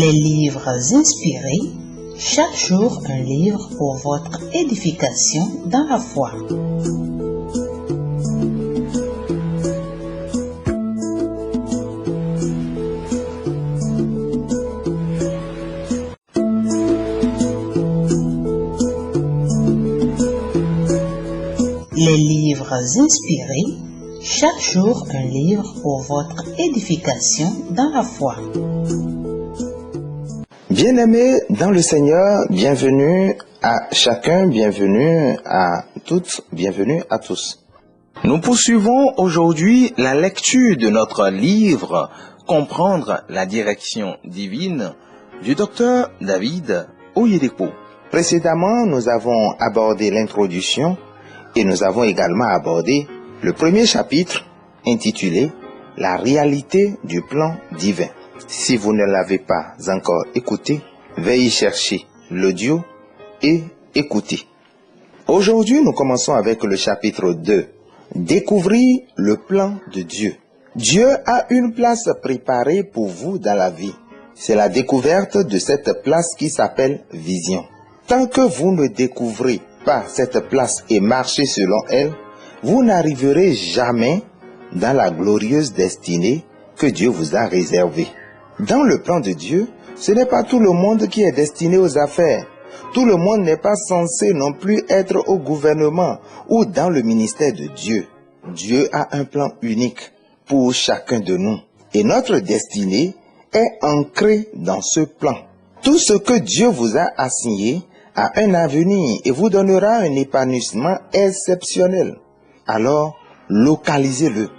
Les livres inspirés, chaque jour un livre pour votre édification dans la foi. Les livres inspirés, chaque jour un livre pour votre édification dans la foi. Bien-aimés dans le Seigneur, bienvenue à chacun, bienvenue à toutes, bienvenue à tous. Nous poursuivons aujourd'hui la lecture de notre livre « Comprendre la direction divine » du docteur David Oyedepo. Précédemment, nous avons abordé l'introduction et nous avons également abordé le premier chapitre intitulé « La réalité du plan divin ». Si vous ne l'avez pas encore écouté, veuillez chercher l'audio et écouter. Aujourd'hui, nous commençons avec le chapitre 2. Découvrir le plan de Dieu. Dieu a une place préparée pour vous dans la vie. C'est la découverte de cette place qui s'appelle vision. Tant que vous ne découvrez pas cette place et marchez selon elle, vous n'arriverez jamais dans la glorieuse destinée que Dieu vous a réservée. Dans le plan de Dieu, ce n'est pas tout le monde qui est destiné aux affaires. Tout le monde n'est pas censé non plus être au gouvernement ou dans le ministère de Dieu. Dieu a un plan unique pour chacun de nous. Et notre destinée est ancrée dans ce plan. Tout ce que Dieu vous a assigné a un avenir et vous donnera un épanouissement exceptionnel. Alors, localisez-le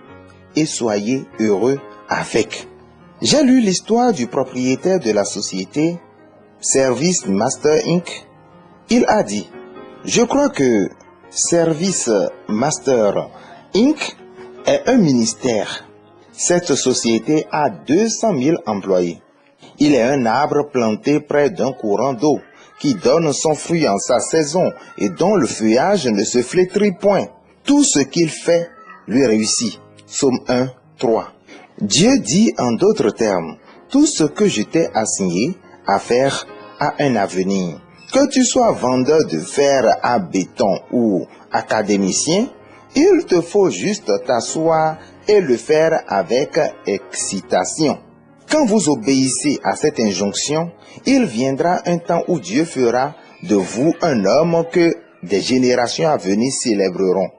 et soyez heureux avec. J'ai lu l'histoire du propriétaire de la société Service Master Inc. Il a dit, je crois que Service Master Inc. est un ministère. Cette société a 200 000 employés. Il est un arbre planté près d'un courant d'eau qui donne son fruit en sa saison et dont le feuillage ne se flétrit point. Tout ce qu'il fait lui réussit. Psaume 1, 3. Dieu dit en d'autres termes, tout ce que je t'ai assigné à faire a un avenir. Que tu sois vendeur de fer à béton ou académicien, il te faut juste t'asseoir et le faire avec excitation. Quand vous obéissez à cette injonction, il viendra un temps où Dieu fera de vous un homme que des générations à venir célébreront.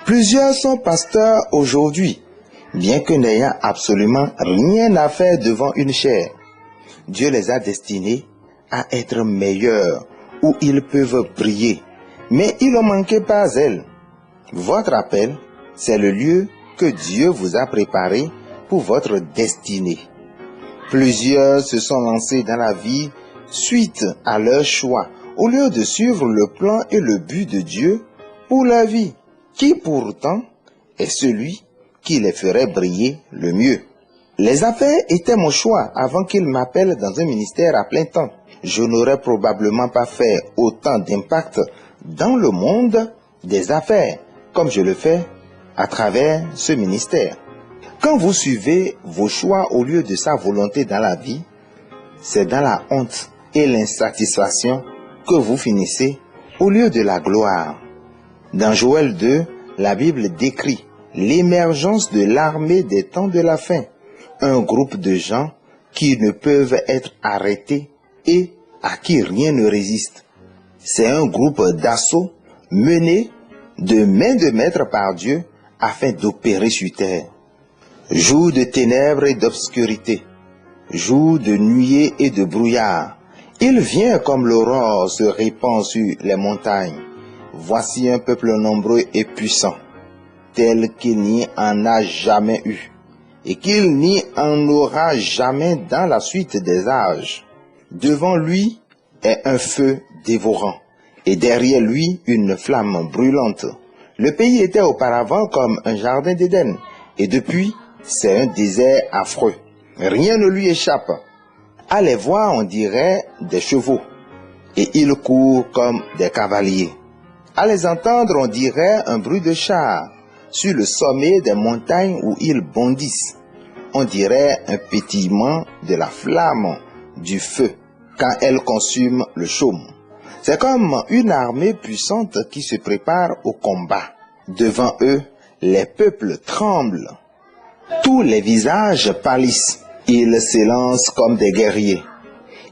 Plusieurs sont pasteurs aujourd'hui, bien que n'ayant absolument rien à faire devant une chaire. Dieu les a destinés à être meilleurs, où ils peuvent briller, mais ils ont manqué par zèle. Votre appel, c'est le lieu que Dieu vous a préparé pour votre destinée. Plusieurs se sont lancés dans la vie suite à leur choix, au lieu de suivre le plan et le but de Dieu pour la vie, qui pourtant est celui qui les ferait briller le mieux. Les affaires étaient mon choix avant qu'ils m'appellent dans un ministère à plein temps. Je n'aurais probablement pas fait autant d'impact dans le monde des affaires comme je le fais à travers ce ministère. Quand vous suivez vos choix au lieu de sa volonté dans la vie, c'est dans la honte et l'insatisfaction que vous finissez au lieu de la gloire. Dans Joël 2, la Bible décrit l'émergence de l'armée des temps de la fin, un groupe de gens qui ne peuvent être arrêtés et à qui rien ne résiste. C'est un groupe d'assaut mené de main de maître par Dieu afin d'opérer sur terre. Jour de ténèbres et d'obscurité, jour de nuée et de brouillard, il vient comme l'aurore se répand sur les montagnes. Voici un peuple nombreux et puissant, tel qu'il n'y en a jamais eu, et qu'il n'y en aura jamais dans la suite des âges. Devant lui est un feu dévorant, et derrière lui une flamme brûlante. Le pays était auparavant comme un jardin d'Éden, et depuis, c'est un désert affreux. Rien ne lui échappe. À les voir, on dirait des chevaux, et ils courent comme des cavaliers. À les entendre, on dirait un bruit de chars sur le sommet des montagnes où ils bondissent. On dirait un pétillement de la flamme du feu quand elle consume le chaume. C'est comme une armée puissante qui se prépare au combat. Devant eux, les peuples tremblent. Tous les visages pâlissent. Ils s'élancent comme des guerriers.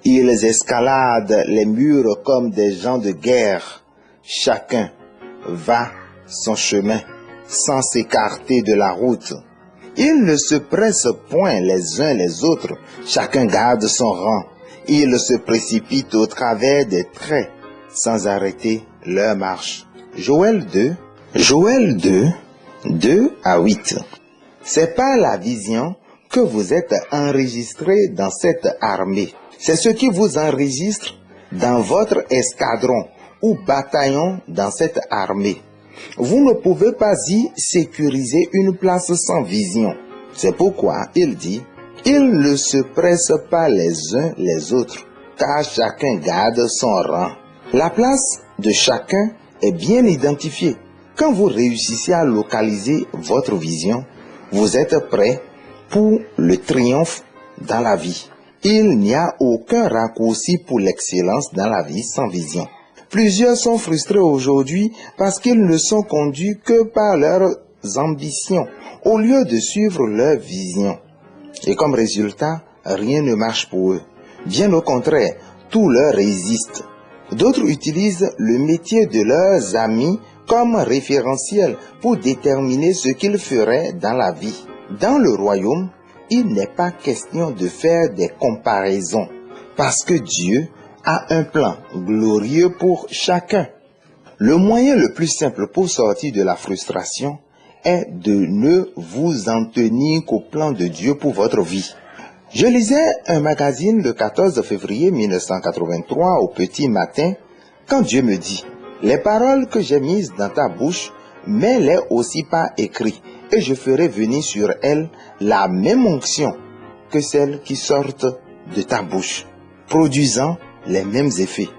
Ils escaladent les murs comme des gens de guerre. Chacun va son chemin sans s'écarter de la route. Ils ne se pressent point les uns les autres. Chacun garde son rang. Ils se précipitent au travers des traits sans arrêter leur marche. Joël 2, 2 à 8. C'est par la vision que vous êtes enregistrés dans cette armée. C'est ce qui vous enregistre dans votre escadron ou bataillon dans cette armée. Vous ne pouvez pas y sécuriser une place sans vision. C'est pourquoi il dit, ils ne se pressent pas les uns les autres, car chacun garde son rang. La place de chacun est bien identifiée. Quand vous réussissez à localiser votre vision, vous êtes prêt pour le triomphe dans la vie. Il n'y a aucun raccourci pour l'excellence dans la vie sans vision. Plusieurs sont frustrés aujourd'hui parce qu'ils ne sont conduits que par leurs ambitions au lieu de suivre leur vision. Et comme résultat, rien ne marche pour eux. Bien au contraire, tout leur résiste. D'autres utilisent le métier de leurs amis comme référentiel pour déterminer ce qu'ils feraient dans la vie. Dans le royaume, il n'est pas question de faire des comparaisons parce que Dieu a un plan glorieux pour chacun. Le moyen le plus simple pour sortir de la frustration est de ne vous en tenir qu'au plan de Dieu pour votre vie. Je lisais un magazine le 14 février 1983 au petit matin quand Dieu me dit « Les paroles que j'ai mises dans ta bouche, mets-les aussi par écrit et je ferai venir sur elles la même onction que celles qui sortent de ta bouche, produisant les mêmes effets. »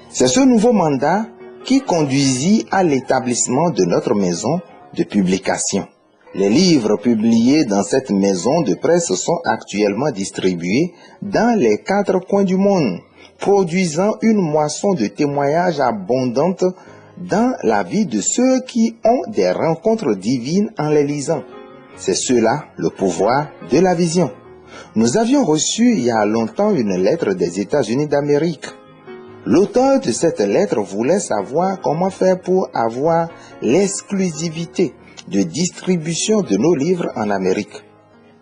C'est ce nouveau mandat qui conduisit à l'établissement de notre maison de publication. Les livres publiés dans cette maison de presse sont actuellement distribués dans les 4 coins du monde, produisant une moisson de témoignages abondante dans la vie de ceux qui ont des rencontres divines en les lisant. C'est cela le pouvoir de la vision. Nous avions reçu il y a longtemps une lettre des États-Unis d'Amérique. L'auteur de cette lettre voulait savoir comment faire pour avoir l'exclusivité de distribution de nos livres en Amérique.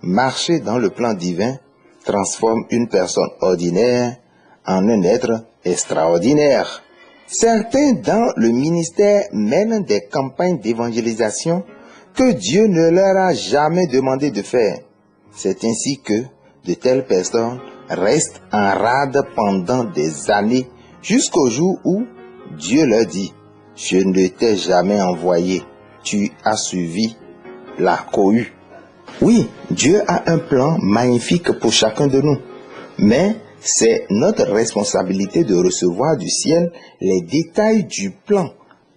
Marcher dans le plan divin transforme une personne ordinaire en un être extraordinaire. Certains dans le ministère mènent des campagnes d'évangélisation que Dieu ne leur a jamais demandé de faire. C'est ainsi que de telles personnes restent en rade pendant des années jusqu'au jour où Dieu leur dit « Je ne t'ai jamais envoyé, tu as suivi la cohue. » Oui, Dieu a un plan magnifique pour chacun de nous, mais c'est notre responsabilité de recevoir du ciel les détails du plan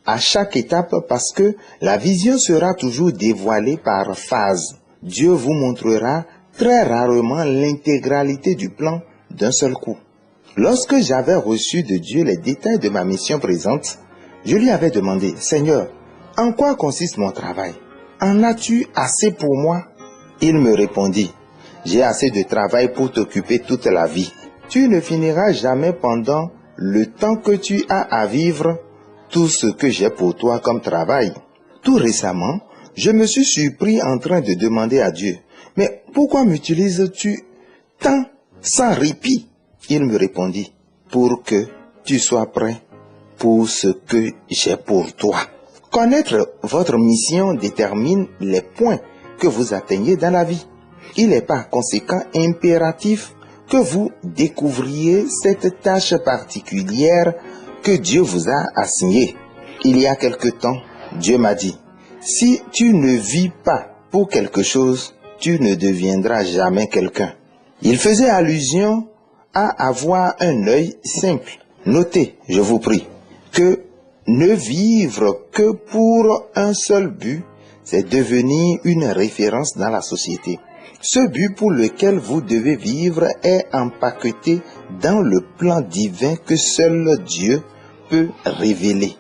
à chaque étape parce que la vision sera toujours dévoilée par phase. Dieu vous montrera très rarement l'intégralité du plan d'un seul coup. Lorsque j'avais reçu de Dieu les détails de ma mission présente, je lui avais demandé, « Seigneur, en quoi consiste mon travail? En as-tu assez pour moi? » Il me répondit, « J'ai assez de travail pour t'occuper toute la vie. Tu ne finiras jamais pendant le temps que tu as à vivre tout ce que j'ai pour toi comme travail. » Tout récemment, je me suis surpris en train de demander à Dieu, « Mais pourquoi m'utilises-tu tant sans répit? » Il me répondit, « Pour que tu sois prêt pour ce que j'ai pour toi. » Connaître votre mission détermine les points que vous atteignez dans la vie. Il est par conséquent impératif que vous découvriez cette tâche particulière que Dieu vous a assignée. Il y a quelque temps, Dieu m'a dit, « Si tu ne vis pas pour quelque chose, tu ne deviendras jamais quelqu'un. » Il faisait allusion à avoir un œil simple. Notez, je vous prie, que ne vivre que pour un seul but, c'est devenir une référence dans la société. Ce but pour lequel vous devez vivre est empaqueté dans le plan divin que seul Dieu peut révéler.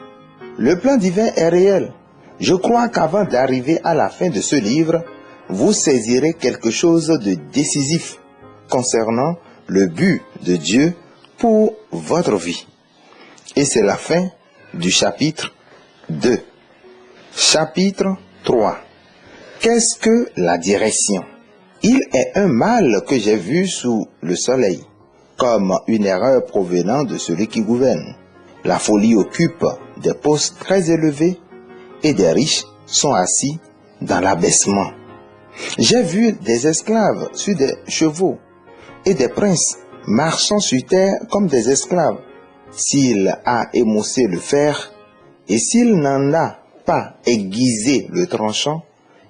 Le plan divin est réel. Je crois qu'avant d'arriver à la fin de ce livre, vous saisirez quelque chose de décisif concernant le but de Dieu pour votre vie. Et c'est la fin du chapitre 2. Chapitre 3. Qu'est-ce que la direction? Il est un mal que j'ai vu sous le soleil, comme une erreur provenant de celui qui gouverne. La folie occupe des postes très élevés et des riches sont assis dans l'abaissement. J'ai vu des esclaves sur des chevaux et des princes marchant sur terre comme des esclaves. S'il a émoussé le fer et s'il n'en a pas aiguisé le tranchant,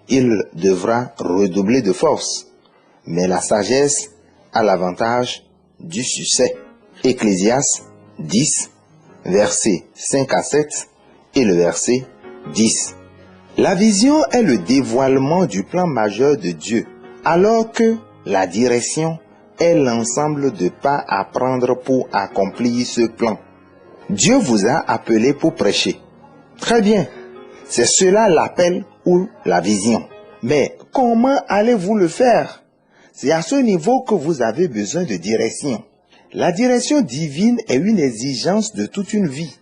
il devra redoubler de force. Mais la sagesse a l'avantage du succès. Ecclésiaste 10, versets 5 à 7 et le verset 10. La vision est le dévoilement du plan majeur de Dieu, alors que la direction est l'ensemble de pas à prendre pour accomplir ce plan. Dieu vous a appelé pour prêcher. Très bien, c'est cela l'appel ou la vision. Mais comment allez-vous le faire? C'est à ce niveau que vous avez besoin de direction. La direction divine est une exigence de toute une vie.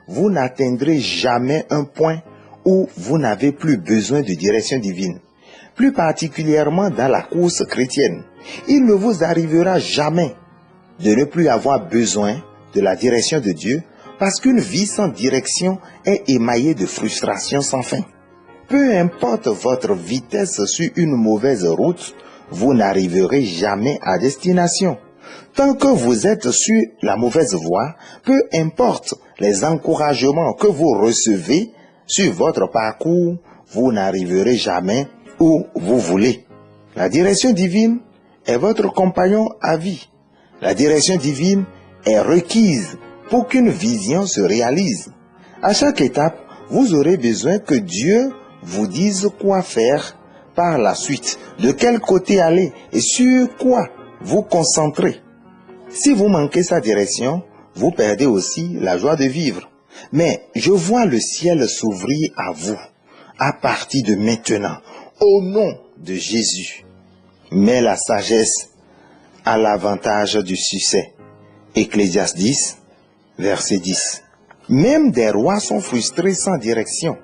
Vous n'atteindrez jamais un point où vous n'avez plus besoin de direction divine. Plus particulièrement dans la course chrétienne. Il ne vous arrivera jamais de ne plus avoir besoin de la direction de Dieu parce qu'une vie sans direction est émaillée de frustration sans fin. Peu importe votre vitesse sur une mauvaise route, vous n'arriverez jamais à destination. Tant que vous êtes sur la mauvaise voie, peu importe les encouragements que vous recevez sur votre parcours, vous n'arriverez jamais où vous voulez. La direction divine est votre compagnon à vie. La direction divine est requise pour qu'une vision se réalise. À chaque étape, vous aurez besoin que Dieu vous dise quoi faire par la suite, de quel côté aller et sur quoi vous concentrer. Si vous manquez sa direction, vous perdez aussi la joie de vivre. Mais je vois le ciel s'ouvrir à vous, à partir de maintenant, au nom de Jésus. Mais la sagesse a l'avantage du succès. Ecclésiaste 10, verset 10. Même des rois sont frustrés sans direction.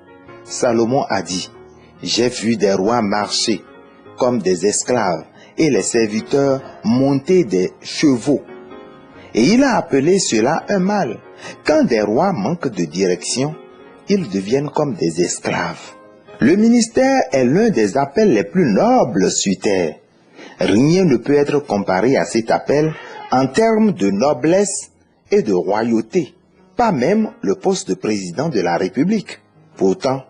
Salomon a dit, « J'ai vu des rois marcher comme des esclaves et les serviteurs monter des chevaux. » Et il a appelé cela un mal. Quand des rois manquent de direction, ils deviennent comme des esclaves. Le ministère est l'un des appels les plus nobles sur terre. Rien ne peut être comparé à cet appel en termes de noblesse et de royauté, pas même le poste de président de la République. Pourtant,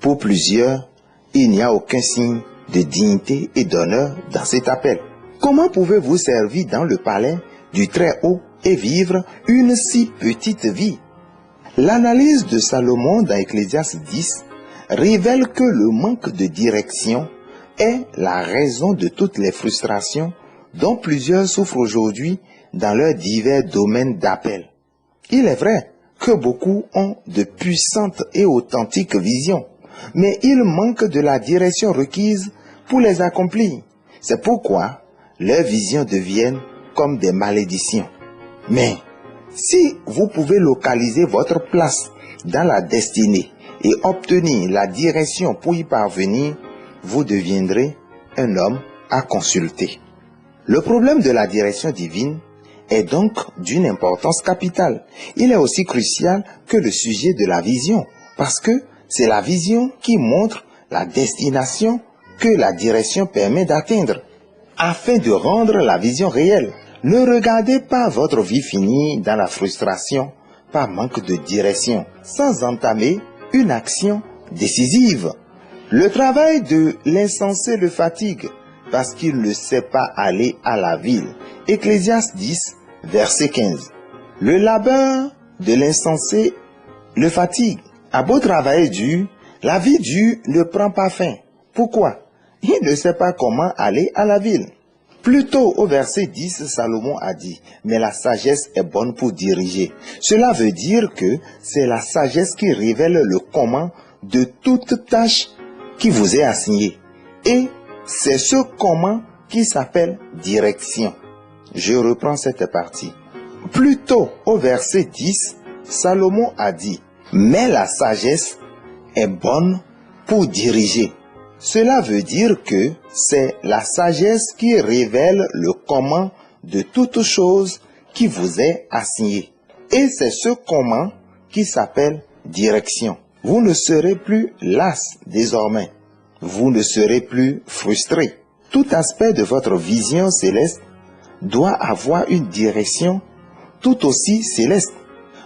pour plusieurs, il n'y a aucun signe de dignité et d'honneur dans cet appel. Comment pouvez-vous servir dans le palais du Très-Haut et vivre une si petite vie? L'analyse de Salomon dans Ecclésiaste 10 révèle que le manque de direction est la raison de toutes les frustrations dont plusieurs souffrent aujourd'hui dans leurs divers domaines d'appel. Il est vrai que beaucoup ont de puissantes et authentiques visions, mais ils manquent de la direction requise pour les accomplir. C'est pourquoi leurs visions deviennent comme des malédictions. Mais si vous pouvez localiser votre place dans la destinée et obtenir la direction pour y parvenir, vous deviendrez un homme à consulter. Le problème de la direction divine est donc d'une importance capitale. Il est aussi crucial que le sujet de la vision, parce que c'est la vision qui montre la destination que la direction permet d'atteindre. Afin de rendre la vision réelle, ne regardez pas votre vie finir dans la frustration par manque de direction, sans entamer une action décisive. Le travail de l'insensé le fatigue, parce qu'il ne sait pas aller à la ville. Ecclésiaste 10, verset 15. Le labeur de l'insensé le fatigue. À beau travailler dur, la vie dure ne prend pas fin. Pourquoi? il ne sait pas comment aller à la ville. Plus tôt, au verset 10, Salomon a dit, « Mais la sagesse est bonne pour diriger. » Cela veut dire que c'est la sagesse qui révèle le comment de toute tâche qui vous est assignée. Et c'est ce comment qui s'appelle direction. Je reprends cette partie. Plus tôt, au verset 10, Salomon a dit, « Mais la sagesse est bonne pour diriger. » Cela veut dire que c'est la sagesse qui révèle le comment de toute chose qui vous est assignée. Et c'est ce comment qui s'appelle direction. Vous ne serez plus las désormais. Vous ne serez plus frustré. Tout aspect de votre vision céleste doit avoir une direction tout aussi céleste.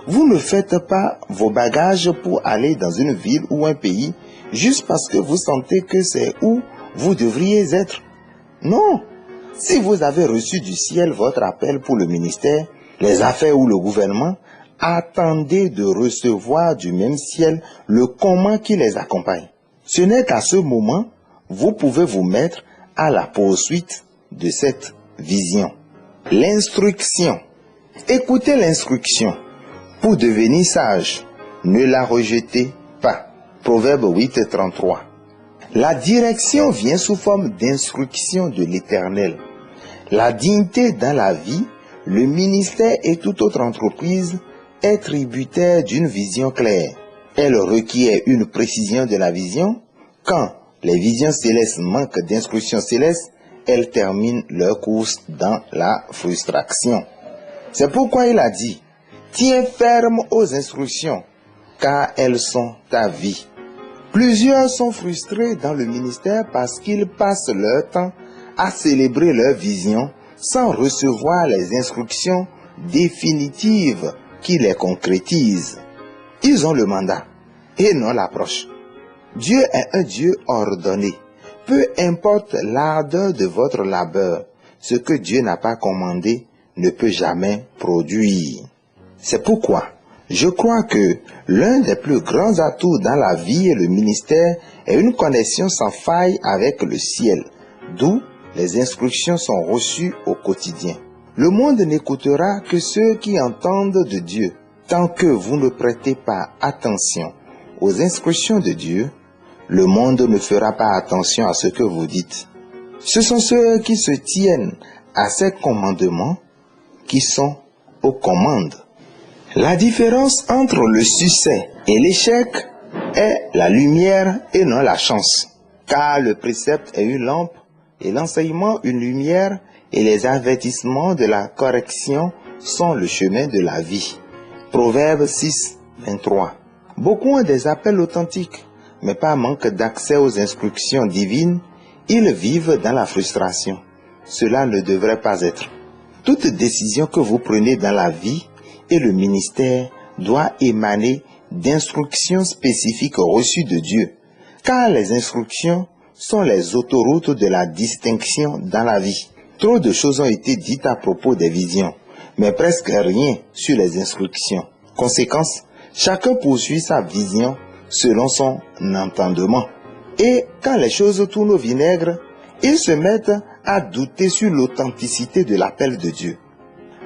Vous ne faites pas vos bagages pour aller dans une ville ou un pays juste parce que vous sentez que c'est où vous devriez être. Non. Si vous avez reçu du ciel votre appel pour le ministère, les affaires ou le gouvernement, attendez de recevoir du même ciel le comment qui les accompagne. Ce n'est qu'à ce moment, vous pouvez vous mettre à la poursuite de cette vision. L'instruction. Écoutez l'instruction. Pour devenir sage, ne la rejetez pas. Proverbe 8, 33. La direction vient sous forme d'instruction de l'Éternel. La dignité dans la vie, le ministère et toute autre entreprise est tributaire d'une vision claire. Elle requiert une précision de la vision. Quand les visions célestes manquent d'instruction céleste, elles terminent leur course dans la frustration. C'est pourquoi il a dit, « Tiens ferme aux instructions, car elles sont ta vie. » Plusieurs sont frustrés dans le ministère parce qu'ils passent leur temps à célébrer leur vision sans recevoir les instructions définitives qui les concrétisent. Ils ont le mandat et non l'approche. Dieu est un Dieu ordonné. Peu importe l'ardeur de votre labeur, ce que Dieu n'a pas commandé ne peut jamais produire. C'est pourquoi je crois que l'un des plus grands atouts dans la vie et le ministère est une connexion sans faille avec le ciel, d'où les instructions sont reçues au quotidien. Le monde n'écoutera que ceux qui entendent de Dieu. Tant que vous ne prêtez pas attention aux instructions de Dieu, le monde ne fera pas attention à ce que vous dites. Ce sont ceux qui se tiennent à ces commandements qui sont aux commandes. La différence entre le succès et l'échec est la lumière et non la chance. Car le précepte est une lampe et l'enseignement une lumière et les avertissements de la correction sont le chemin de la vie. Proverbe 6, 23. Beaucoup ont des appels authentiques, mais par manque d'accès aux instructions divines, ils vivent dans la frustration. Cela ne devrait pas être. Toute décision que vous prenez dans la vie et le ministère doit émaner d'instructions spécifiques reçues de Dieu, car les instructions sont les autoroutes de la distinction dans la vie. Trop de choses ont été dites à propos des visions, mais presque rien sur les instructions. Conséquence, chacun poursuit sa vision selon son entendement. Et quand les choses tournent au vinaigre, ils se mettent à douter sur l'authenticité de l'appel de Dieu.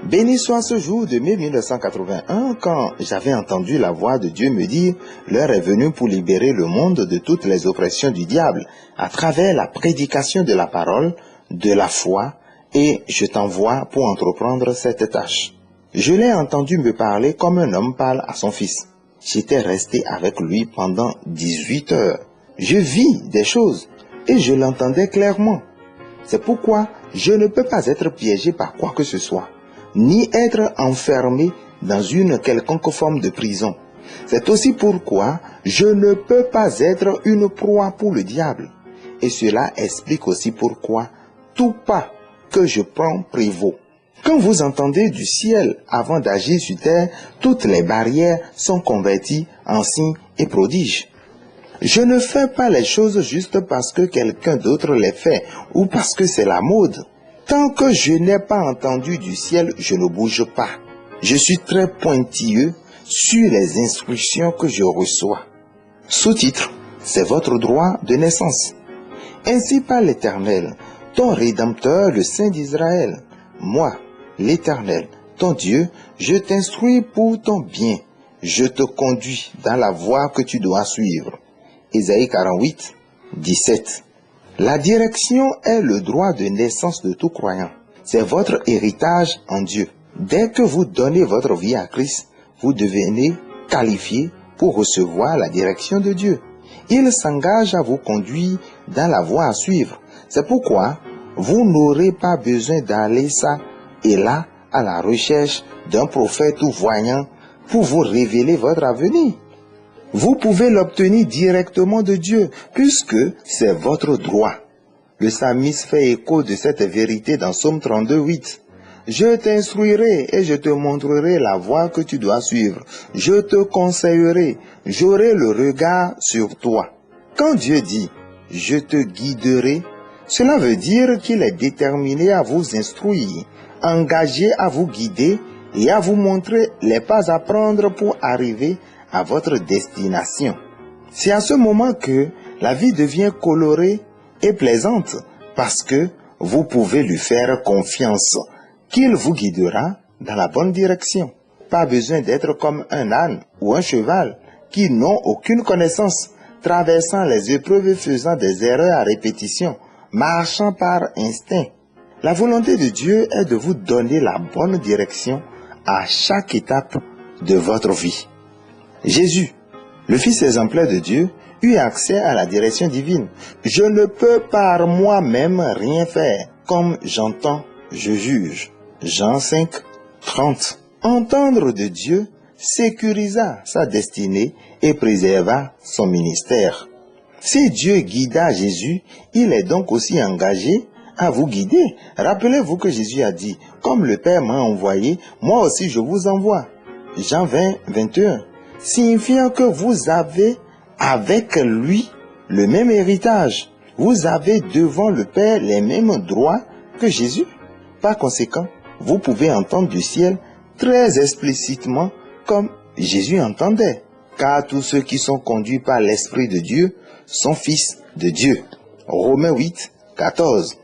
Béni soit ce jour de mai 1981 quand j'avais entendu la voix de Dieu me dire « L'heure est venue pour libérer le monde de toutes les oppressions du diable à travers la prédication de la parole, de la foi et je t'envoie pour entreprendre cette tâche. » Je l'ai entendu me parler comme un homme parle à son fils. J'étais resté avec lui pendant 18 heures. Je vis des choses et je l'entendais clairement. C'est pourquoi je ne peux pas être piégé par quoi que ce soit, ni être enfermé dans une quelconque forme de prison. C'est aussi pourquoi je ne peux pas être une proie pour le diable. Et cela explique aussi pourquoi tout pas que je prends prévaut. Quand vous entendez du ciel avant d'agir sur terre, toutes les barrières sont converties en signes et prodiges. Je ne fais pas les choses juste parce que quelqu'un d'autre les fait ou parce que c'est la mode. Tant que je n'ai pas entendu du ciel, je ne bouge pas. Je suis très pointilleux sur les instructions que je reçois. Sous-titre, c'est votre droit de naissance. Ainsi parle l'Éternel, ton Rédempteur, le Saint d'Israël. Moi, l'Éternel, ton Dieu, je t'instruis pour ton bien. Je te conduis dans la voie que tu dois suivre. Ésaïe 48, 17. La direction est le droit de naissance de tout croyant. C'est votre héritage en Dieu. Dès que vous donnez votre vie à Christ, vous devenez qualifié pour recevoir la direction de Dieu. Il s'engage à vous conduire dans la voie à suivre. C'est pourquoi vous n'aurez pas besoin d'aller ça et là à la recherche d'un prophète ou voyant pour vous révéler votre avenir. Vous pouvez l'obtenir directement de Dieu puisque c'est votre droit. Le psalmiste fait écho de cette vérité dans Psaume 32, 8. Je t'instruirai et je te montrerai la voie que tu dois suivre. Je te conseillerai, j'aurai le regard sur toi. Quand Dieu dit « je te guiderai », cela veut dire qu'il est déterminé à vous instruire, engagé à vous guider et à vous montrer les pas à prendre pour arriver à votre destination. C'est à ce moment que la vie devient colorée et plaisante parce que vous pouvez lui faire confiance, qu'il vous guidera dans la bonne direction. Pas besoin d'être comme un âne ou un cheval qui n'ont aucune connaissance, traversant les épreuves et faisant des erreurs à répétition, marchant par instinct. La volonté de Dieu est de vous donner la bonne direction à chaque étape de votre vie. Jésus, le Fils exemplaire de Dieu, eut accès à la direction divine. Je ne peux par moi-même rien faire. Comme j'entends, je juge. Jean 5, 30. Entendre de Dieu sécurisa sa destinée et préserva son ministère. Si Dieu guida Jésus, il est donc aussi engagé à vous guider. Rappelez-vous que Jésus a dit, comme le Père m'a envoyé, moi aussi je vous envoie. Jean 20, 21. Signifiant que vous avez avec lui le même héritage. Vous avez devant le Père les mêmes droits que Jésus. Par conséquent, vous pouvez entendre du ciel très explicitement comme Jésus entendait. Car tous ceux qui sont conduits par l'Esprit de Dieu sont fils de Dieu. Romains 8, 14.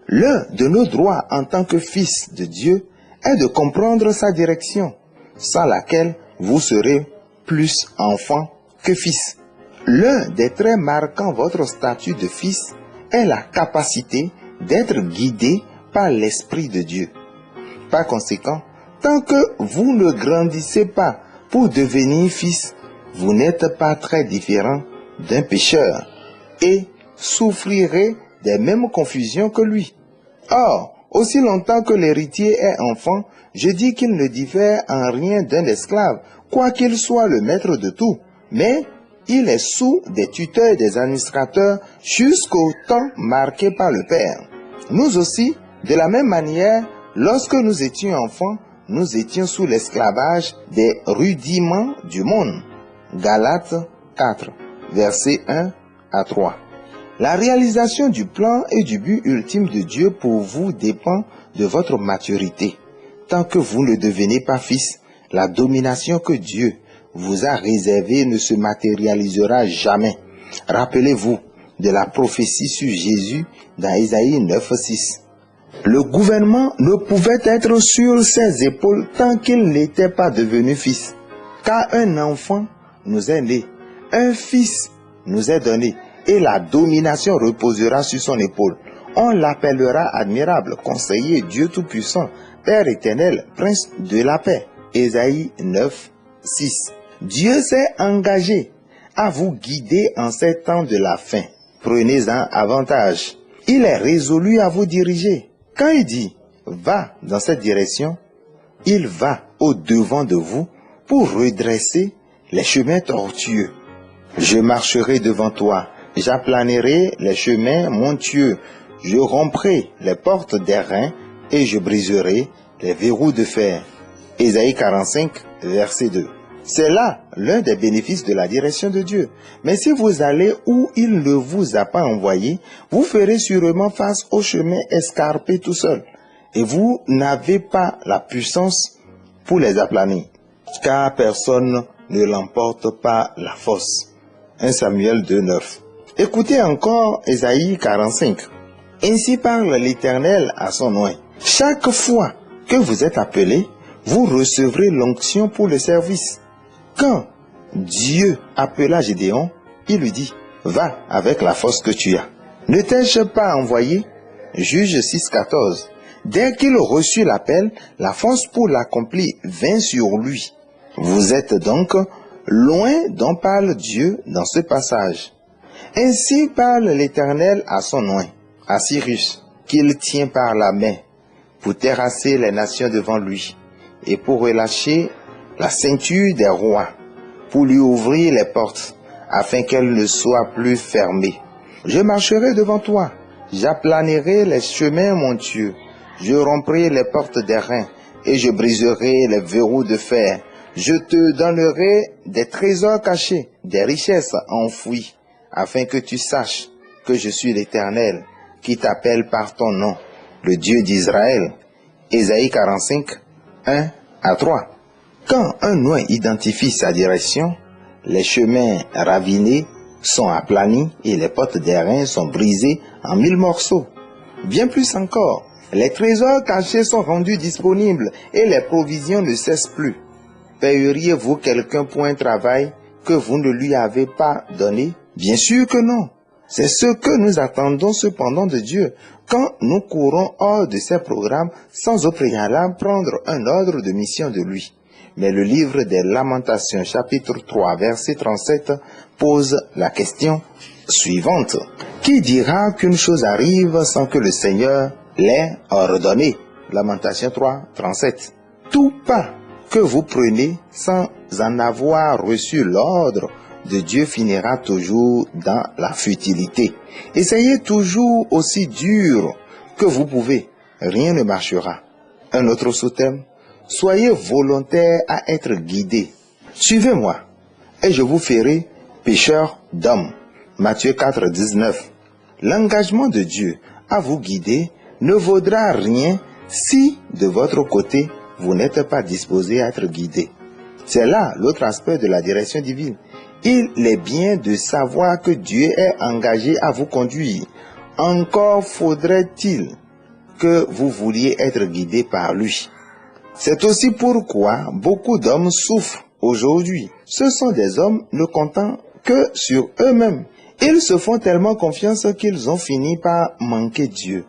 L'un de nos droits en tant que fils de Dieu est de comprendre sa direction, sans laquelle vous serez plus enfant que fils. L'un des traits marquant votre statut de fils est la capacité d'être guidé par l'Esprit de Dieu. Par conséquent, tant que vous ne grandissez pas pour devenir fils, vous n'êtes pas très différent d'un pécheur et souffrirez des mêmes confusions que lui. Or, aussi longtemps que l'héritier est enfant, je dis qu'il ne diffère en rien d'un esclave, quoiqu'il soit le maître de tout, mais il est sous des tuteurs et des administrateurs jusqu'au temps marqué par le Père. Nous aussi, de la même manière, lorsque nous étions enfants, nous étions sous l'esclavage des rudiments du monde. Galates 4, versets 1 à 3. La réalisation du plan et du but ultime de Dieu pour vous dépend de votre maturité. Tant que vous ne devenez pas fils, la domination que Dieu vous a réservée ne se matérialisera jamais. Rappelez-vous de la prophétie sur Jésus dans Ésaïe 9, 6. Le gouvernement ne pouvait être sur ses épaules tant qu'il n'était pas devenu fils. Car un enfant nous est né, un fils nous est donné, et la domination reposera sur son épaule. On l'appellera admirable, conseiller, Dieu tout-puissant, Père éternel, prince de la paix. Ésaïe 9, 6. Dieu s'est engagé à vous guider en ces temps de la fin. Prenez-en avantage. Il est résolu à vous diriger. Quand il dit « va dans cette direction », il va au-devant de vous pour redresser les chemins tortueux. Je marcherai devant toi, j'aplanerai les chemins montueux, je romprai les portes d'airain et je briserai les verrous de fer. Ésaïe 45, verset 2. C'est là l'un des bénéfices de la direction de Dieu. Mais si vous allez où il ne vous a pas envoyé, vous ferez sûrement face au chemin escarpé tout seul. Et vous n'avez pas la puissance pour les aplanir. Car personne ne l'emporte par la force. 1 Samuel 2, 9. Écoutez encore Ésaïe 45. Ainsi parle l'Éternel à son oint. Chaque fois que vous êtes appelé, vous recevrez l'onction pour le service. Quand Dieu appela Gédéon, il lui dit, va avec la force que tu as. Ne t'ai-je pas envoyé? Juge 6,14. Dès qu'il reçut l'appel, la force pour l'accomplir vint sur lui. Vous êtes donc loin dont parle Dieu dans ce passage. Ainsi parle l'Éternel à son oint, à Cyrus, qu'il tient par la main, pour terrasser les nations devant lui, et pour relâcher la ceinture des rois, pour lui ouvrir les portes, afin qu'elles ne soient plus fermées. Je marcherai devant toi, j'aplanerai les chemins montueux, je romprai les portes des reins, et je briserai les verrous de fer. Je te donnerai des trésors cachés, des richesses enfouies, afin que tu saches que je suis l'Éternel, qui t'appelle par ton nom, le Dieu d'Israël. Ésaïe 45, 1 à 3. Quand un oint identifie sa direction, les chemins ravinés sont aplanis et les portes des reins sont brisées en 1000 morceaux. Bien plus encore, les trésors cachés sont rendus disponibles et les provisions ne cessent plus. Payeriez-vous quelqu'un pour un travail que vous ne lui avez pas donné? Bien sûr que non. C'est ce que nous attendons cependant de Dieu quand nous courons hors de ses programmes sans au préalable prendre un ordre de mission de lui. Mais le livre des Lamentations, chapitre 3, verset 37, pose la question suivante. Qui dira qu'une chose arrive sans que le Seigneur l'ait ordonné? Lamentation 3, 37. Tout pas que vous prenez sans en avoir reçu l'ordre de Dieu finira toujours dans la futilité. Essayez toujours aussi dur que vous pouvez, rien ne marchera. Un autre sous-thème, soyez volontaires à être guidés. Suivez-moi et je vous ferai pécheurs d'hommes. Matthieu 4, 19. L'engagement de Dieu à vous guider ne vaudra rien si de votre côté vous n'êtes pas disposé à être guidé. C'est là l'autre aspect de la direction divine. Il est bien de savoir que Dieu est engagé à vous conduire. Encore faudrait-il que vous vouliez être guidé par lui. C'est aussi pourquoi beaucoup d'hommes souffrent aujourd'hui. Ce sont des hommes ne comptant que sur eux-mêmes. Ils se font tellement confiance qu'ils ont fini par manquer Dieu.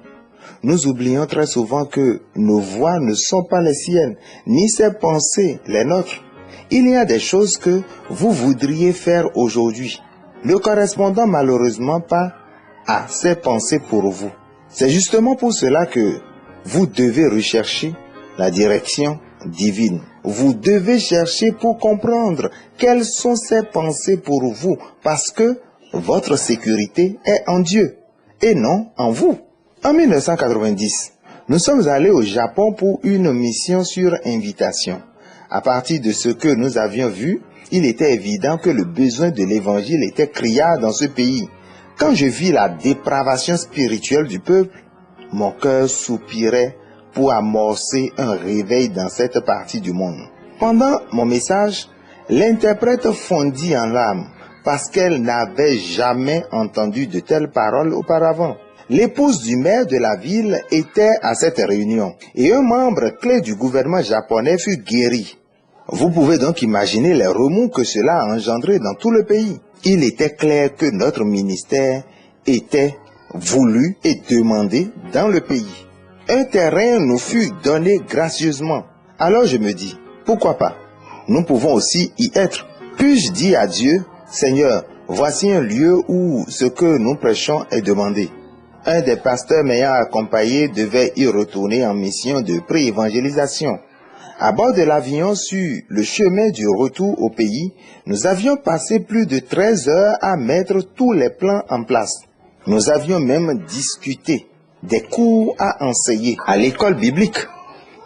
Nous oublions très souvent que nos voix ne sont pas les siennes, ni ses pensées les nôtres. Il y a des choses que vous voudriez faire aujourd'hui, ne correspondant malheureusement pas à ses pensées pour vous. C'est justement pour cela que vous devez rechercher la direction divine. Vous devez chercher pour comprendre quelles sont ses pensées pour vous, parce que votre sécurité est en Dieu et non en vous. En 1990, nous sommes allés au Japon pour une mission sur invitation. À partir de ce que nous avions vu, il était évident que le besoin de l'évangile était criard dans ce pays. Quand je vis la dépravation spirituelle du peuple, mon cœur soupirait pour amorcer un réveil dans cette partie du monde. Pendant mon message, l'interprète fondit en larmes parce qu'elle n'avait jamais entendu de telles paroles auparavant. L'épouse du maire de la ville était à cette réunion et un membre clé du gouvernement japonais fut guéri. Vous pouvez donc imaginer les remous que cela a engendré dans tout le pays. Il était clair que notre ministère était voulu et demandé dans le pays. Un terrain nous fut donné gracieusement. Alors je me dis, pourquoi pas? Nous pouvons aussi y être. Puis je dis à Dieu, Seigneur, voici un lieu où ce que nous prêchons est demandé. Un des pasteurs m'ayant accompagné devait y retourner en mission de pré-évangélisation. À bord de l'avion sur le chemin du retour au pays, nous avions passé plus de 13 heures à mettre tous les plans en place. Nous avions même discuté des cours à enseigner à l'école biblique.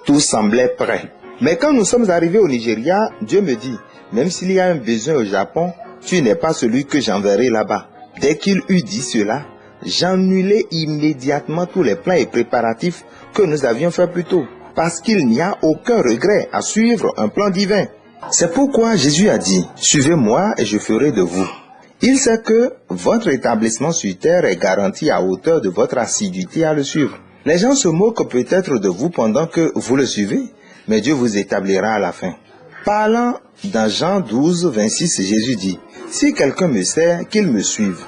Tout semblait prêt. Mais quand nous sommes arrivés au Nigeria, Dieu me dit, même s'il y a un besoin au Japon, tu n'es pas celui que j'enverrai là-bas. Dès qu'il eut dit cela, j'annulai immédiatement tous les plans et préparatifs que nous avions fait plus tôt, parce qu'il n'y a aucun regret à suivre un plan divin. C'est pourquoi Jésus a dit, suivez-moi et je ferai de vous. Il sait que votre établissement sur terre est garanti à hauteur de votre assiduité à le suivre. Les gens se moquent peut-être de vous pendant que vous le suivez, mais Dieu vous établira à la fin. Parlant dans Jean 12, 26, Jésus dit, « Si quelqu'un me sert, qu'il me suive.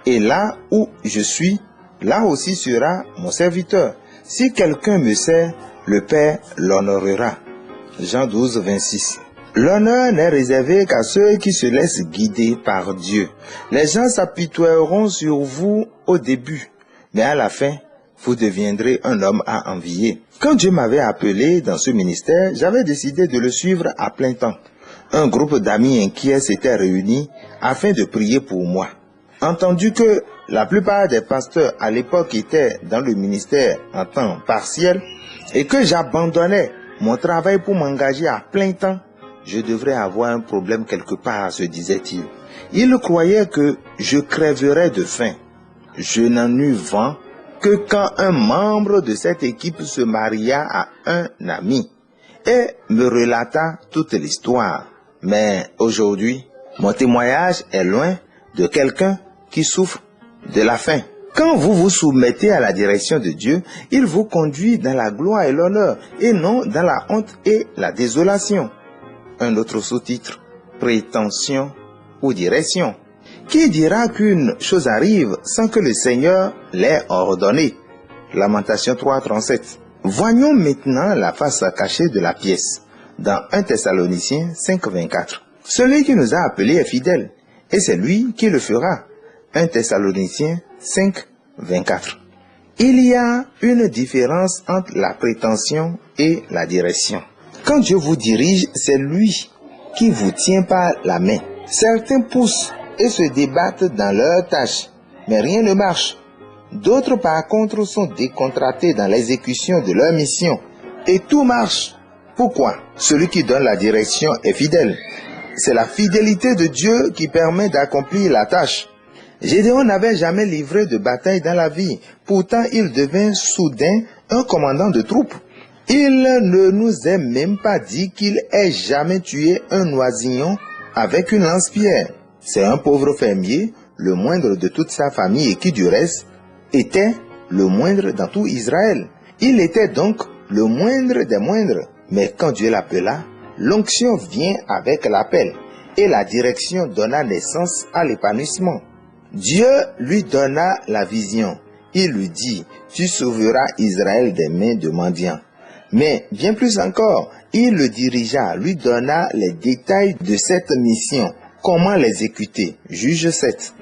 Et là où je suis, là aussi sera mon serviteur. Si quelqu'un me sert, le Père l'honorera. » Jean 12, 26. L'honneur n'est réservé qu'à ceux qui se laissent guider par Dieu. Les gens s'apitoieront sur vous au début, mais à la fin, vous deviendrez un homme à envier. Quand Dieu m'avait appelé dans ce ministère, j'avais décidé de le suivre à plein temps. Un groupe d'amis inquiets s'était réuni afin de prier pour moi. Entendu que la plupart des pasteurs à l'époque étaient dans le ministère en temps partiel et que j'abandonnais mon travail pour m'engager à plein temps, je devrais avoir un problème quelque part, se disait-il. Il croyait que je crèverais de faim. Je n'en eus vent que quand un membre de cette équipe se maria à un ami et me relata toute l'histoire. Mais aujourd'hui, mon témoignage est loin de quelqu'un qui souffre de la faim. Quand vous vous soumettez à la direction de Dieu, il vous conduit dans la gloire et l'honneur et non dans la honte et la désolation. Un autre sous-titre, prétention ou direction. Qui dira qu'une chose arrive sans que le Seigneur l'ait ordonné? Lamentation 3, 37. Voyons maintenant la face cachée de la pièce. Dans 1 Thessaloniciens 5, 24. Celui qui nous a appelés est fidèle, et c'est lui qui le fera. 1 Thessaloniciens 5, 24. Il y a une différence entre la prétention et la direction. Quand Dieu vous dirige, c'est lui qui vous tient par la main. Certains poussent et se débattent dans leurs tâches, mais rien ne marche. D'autres, par contre, sont décontractés dans l'exécution de leur mission, et tout marche. Pourquoi? Celui qui donne la direction est fidèle. C'est la fidélité de Dieu qui permet d'accomplir la tâche. Gédéon n'avait jamais livré de bataille dans la vie. Pourtant, il devint soudain un commandant de troupes. Il ne nous est même pas dit qu'il ait jamais tué un oisillon avec une lance-pierre. C'est un pauvre fermier, le moindre de toute sa famille et qui du reste était le moindre dans tout Israël. Il était donc le moindre des moindres. Mais quand Dieu l'appela, l'onction vient avec l'appel et la direction donna naissance à l'épanouissement. Dieu lui donna la vision. Il lui dit, tu sauveras Israël des mains de mendiants. Mais bien plus encore, il le dirigea, lui donna les détails de cette mission, comment l'exécuter. Juge 7.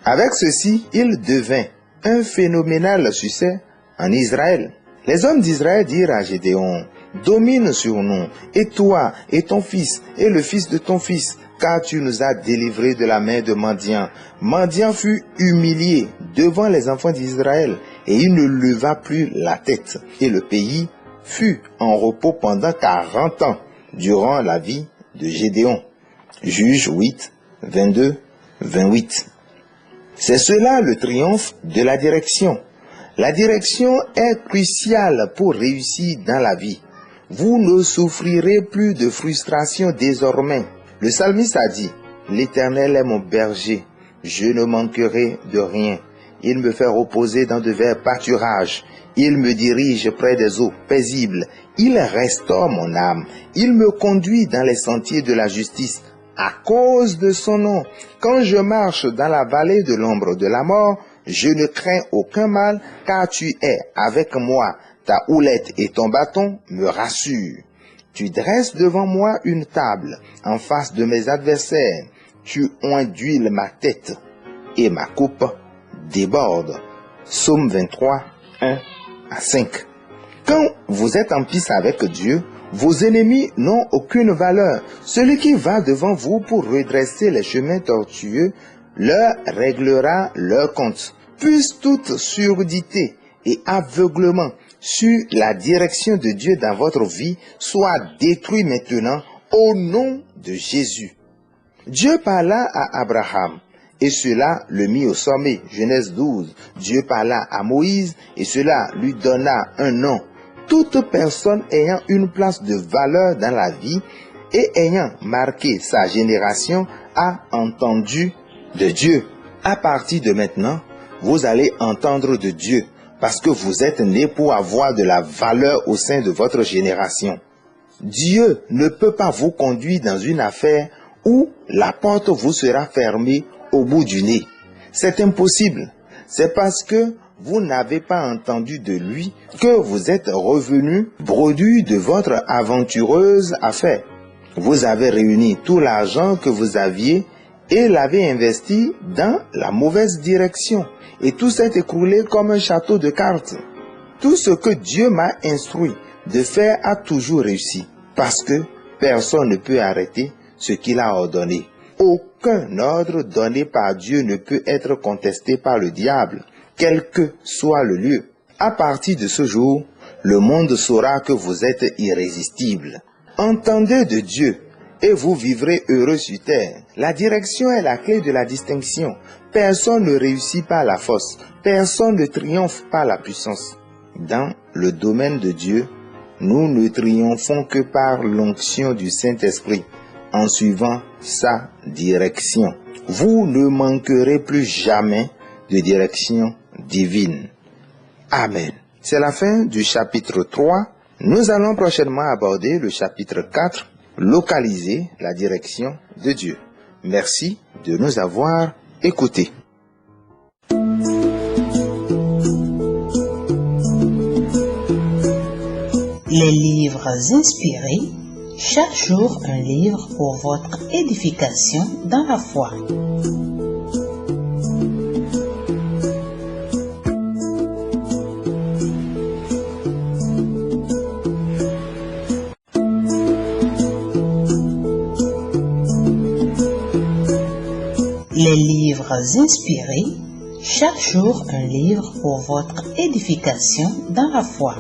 Avec ceci, il devint un phénoménal succès en Israël. Les hommes d'Israël dirent à Gédéon, domine sur nous, et toi, et ton fils, et le fils de ton fils, car tu nous as délivrés de la main de Madian. Madian fut humilié devant les enfants d'Israël, et il ne leva plus la tête, et le pays fut en repos pendant 40 ans, durant la vie de Gédéon. Juge 8, 22, 28. C'est cela le triomphe de la direction. La direction est cruciale pour réussir dans la vie. Vous ne souffrirez plus de frustration désormais. Le psalmiste a dit, « L'Éternel est mon berger, je ne manquerai de rien. Il me fait reposer dans de verts pâturages. Il me dirige près des eaux paisibles. Il restaure mon âme. Il me conduit dans les sentiers de la justice à cause de son nom. Quand je marche dans la vallée de l'ombre de la mort, je ne crains aucun mal, car tu es avec moi. Ta houlette et ton bâton me rassurent. Tu dresses devant moi une table en face de mes adversaires. Tu onduiles ma tête et ma coupe déborde. Psaume 23, 1 à 5. Quand vous êtes en piste avec Dieu, vos ennemis n'ont aucune valeur. Celui qui va devant vous pour redresser les chemins tortueux leur réglera leur compte. Puisse toute surdité et aveuglement sur la direction de Dieu dans votre vie soit détruit maintenant au nom de Jésus. Dieu parla à Abraham et cela le mit au sommet. Genèse 12. Dieu parla à Moïse et cela lui donna un nom. Toute personne ayant une place de valeur dans la vie et ayant marqué sa génération a entendu de Dieu. À partir de maintenant, vous allez entendre de Dieu parce que vous êtes nés pour avoir de la valeur au sein de votre génération. Dieu ne peut pas vous conduire dans une affaire où la porte vous sera fermée au bout du nez. C'est impossible. C'est parce que vous n'avez pas entendu de lui que vous êtes revenu bredouille de votre aventureuse affaire. Vous avez réuni tout l'argent que vous aviez et l'avez investi dans la mauvaise direction. Et tout s'est écroulé comme un château de cartes. Tout ce que Dieu m'a instruit de faire a toujours réussi. Parce que personne ne peut arrêter ce qu'il a ordonné. Aucun ordre donné par Dieu ne peut être contesté par le diable, quel que soit le lieu. À partir de ce jour, le monde saura que vous êtes irrésistible. Entendez de Dieu et vous vivrez heureux sur terre. La direction est la clé de la distinction. Personne ne réussit par la force. Personne ne triomphe par la puissance. Dans le domaine de Dieu, nous ne triomphons que par l'onction du Saint-Esprit, en suivant sa direction. Vous ne manquerez plus jamais de direction divine. Amen. C'est la fin du chapitre 3. Nous allons prochainement aborder le chapitre 4, localiser la direction de Dieu. Merci de nous avoir écoutés. Les livres inspirés, chaque jour un livre pour votre édification dans la foi. Les livres inspirés, chaque jour un livre pour votre édification dans la foi.